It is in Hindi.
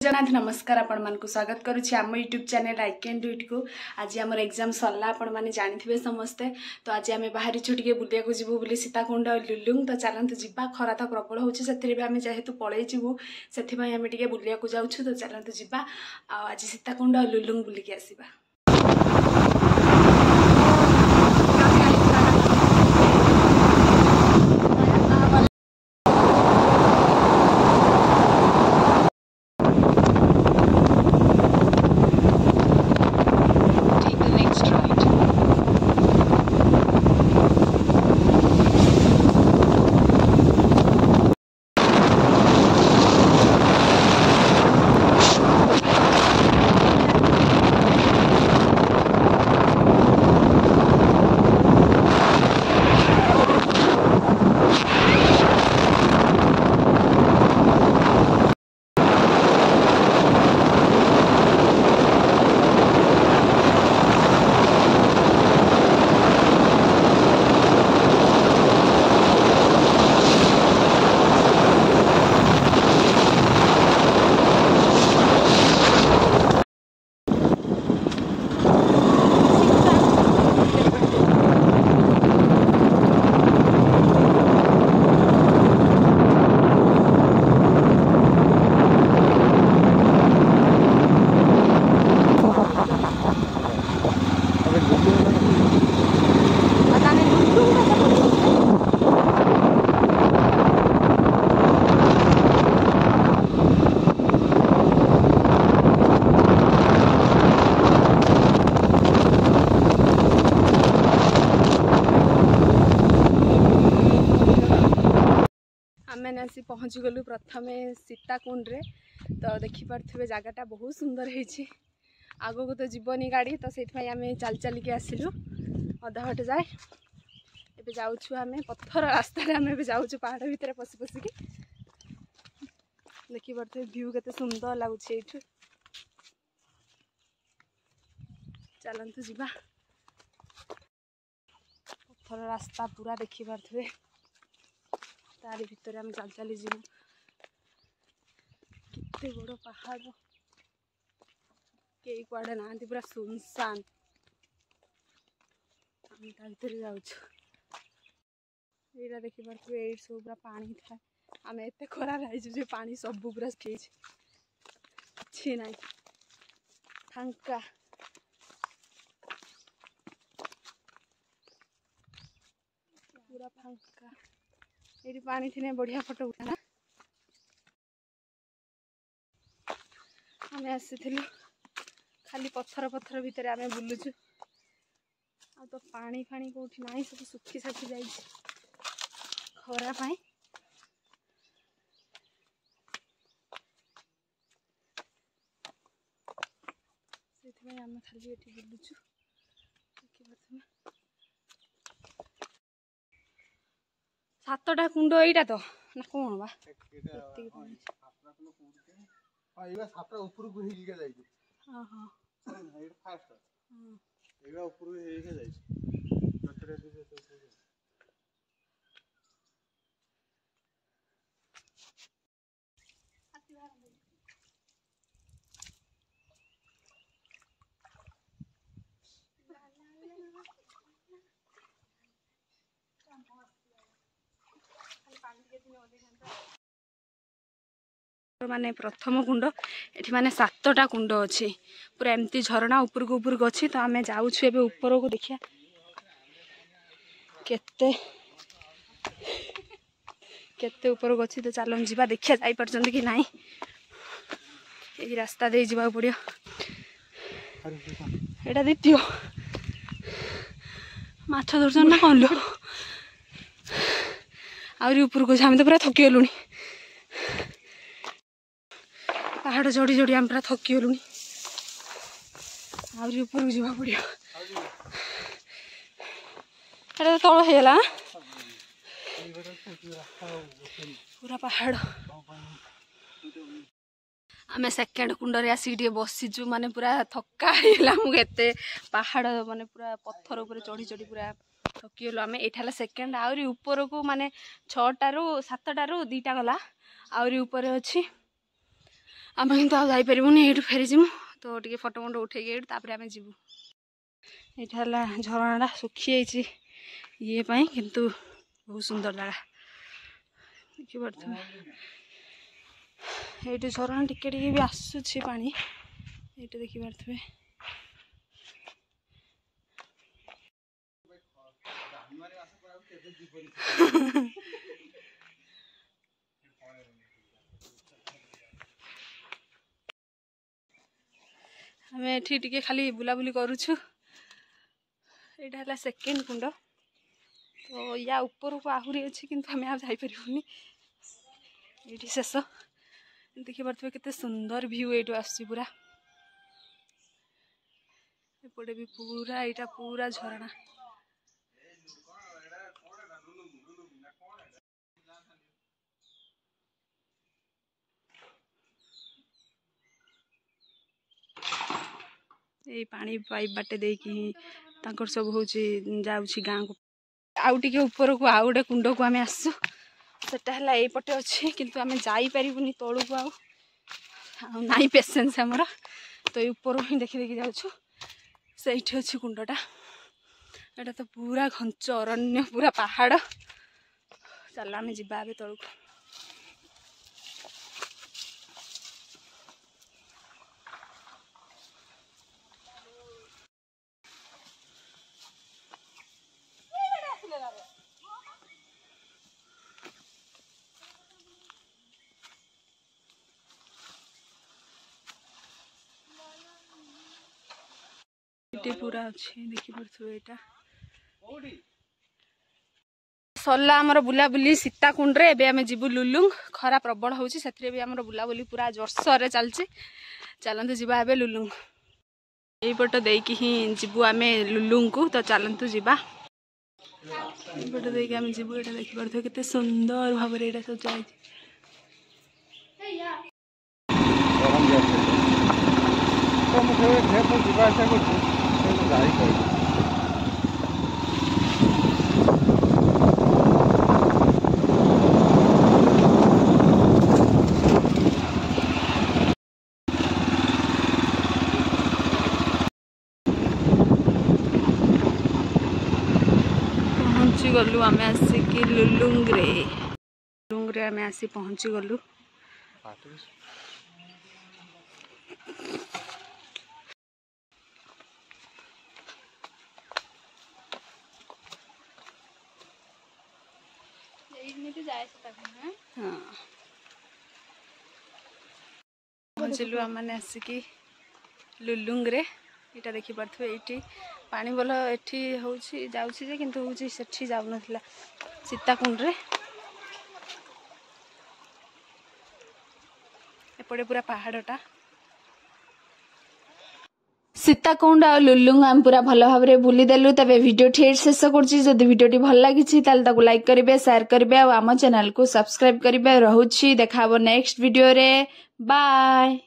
जनाथ नमस्कार आपण मानकु स्वागत करुछि आम YouTube channel I can do it को। आज आम एग्जाम सरला आपण माने जानिथिबे समस्ते। तो आज आम बाहरी छुटिके बुलिया को जीवु बोली सीताकुंड लुलुंग। तो चलंतु जिबा, खरा तो प्रबल होछि सेथिरे भी आम जेहेतु पळै जीवु सेथिबाई आम टिके बुलिया को जाउछु। तो चलंतु जिबा आज सीताकुंड लुलुंग बुलिके आसीबा। आम आसी पहुँची गलु प्रथम सीताकुंड रे। तो देखिपे जगटा बहुत सुंदर है। आगो को तो जीवनी गाड़ी, तो से आम चल चलिके आसिलु अधा बाटे जाए। एबे जाउछु आम पत्थर रास्ता आम जाउछु पहाड़ भितर पशि पशिकी। देखिपे व्यू केते सुंदर लगुच। चलतु जीवा, पत्थर रास्ता पूरा देखिपे। तारी भितर आम चल चली जीवु। कितने बड़ पहाड़, कई कुआडे ना पूरा सुनसान। आम ता भीतर जाउछु। एटा देखिपे ये सब पूरा पानी था। आम एत खरा रही पानी सब पूरा कि ना फांका। पूरा फांका। ये पानी थी बढ़िया फोटो उठा। आम आसी खाली पत्थर पत्थर भितर आम बुलुचु। आ तो पानी फानी कौटी ना, सब सुखी साखी जाए खरा पाई। से आम खाली ये बुलुचु। सातटा कुंड एटा तो ना कौन बा सातटा ऊपर को ही के जाई। हां हां एटा फास्ट। एटा ऊपर को ही के जाई। बचरे दे तो माने प्रथम कुंड एठी माने 7टा कुंड अच्छी। पूरा एमती झरणा ऊपर को अच्छी। तो आम जाऊँ एबे ऊपर को देखिया केते केते ऊपर को अच्छी। तो चलो जीवा देखिया जाई परछन कि नाही। यही रास्ता दे जीवा पड़ियो। एटा द्वितीय माछ धरछन ना कौन लो। आउरी ऊपर को आम तो पूरा थकी गलुनी। पहाड़ चढ़ी चढ़ी आम पूरा थकी गलुनी। आउरी ऊपर को जीवा पड़ियो। एटा तळ हेला पूरा पहाड़। आम सेकेंड कुंडे आसिक बसीचु। माने पूरा थका है मुझे पहाड़ माने पूरा पत्थर उपर चढ़ी चढ़ी पूरा थकी गलु आम। एठाला सेकेंड आउरी ऊपर को माने 6टारू 7टारू 2टा गला। आउरी ऊपर अच्छी आम किंतु आईपारूनी ये फेरी जीमु तो टे फटो फटो उठे आम जीवु यहाँ झरना सुखी ये किंतु बहुत सुंदर जगह देखिए ये झरना टिके भी आसूची पानी ये देखिए आम एठी टिके खाली बुलाबुली करुछु यहाँ सेकेंड कुंड तो या ऊपर को आहरी अच्छी किंतु आम जापरूनी ये शेष देखिए पारे केते सुंदर व्यू ये आसुची पूरा एपटे भी पूरा यहाँ पूरा झरना ये पानी पाइप बाटे देकी सब हूँ जाऊँगी गाँव को आउ टे ऊपर को आउ गोटे कुंड को आम आसु सेटा है यपटे अच्छे किंतु आम जापरूनी तलू को नाई पेसेंस आमर तो ये ऊपर ही देखी देखी जाऊँ से अच्छी कुंडटा यहाँ तो पूरा घंच अरण्य पूरा पहाड़ चल आम जा तलू पूरा अच्छे देखी पारे यहाँ सरला आमर बुलाबुली सीताकुंड रे एबे आमे जीवु लुलुंग खरा प्रबल होउची सेथरे भी आमर बुलाबुली पूरा जोरसोर चलची चलंतु जीवा एबे लुलुंग एई पट देकी ही जीवु आमे लुलुंग को तो चलंतु जीवा एई पट देकी आमे जीवु एटा देखि परथो केते सुंदर भाबरे एटा सब जाई तो मुझे ढेर तो जीवा ऐसा कुछ जाई कर पहुँची गलु आम आसिक लुलुंग रे आम आसी पहुँची गलु पहुँचलु आम मैंने आसिक लुलुंग रे यहाँ देखी पारे ये पानी बोल एठी होउछि जाउछि जे किंतु होउछि सेठी जाउ नथिला सीताकुंड रे एपटे पूरा पहाड़टा सीताकुंड आ लुलुंग आम पूरा भल भाव में बुलीदेलु तबे वीडियो ठेर शेष करछि जदि वीडियोटी भल लागिछि ताल ताकू लाइक करिवे शेयर करिवे आ आम चैनल को सब्सक्राइब करिवे रहुछि देखाबो नेक्स्ट वीडियो रे बाय।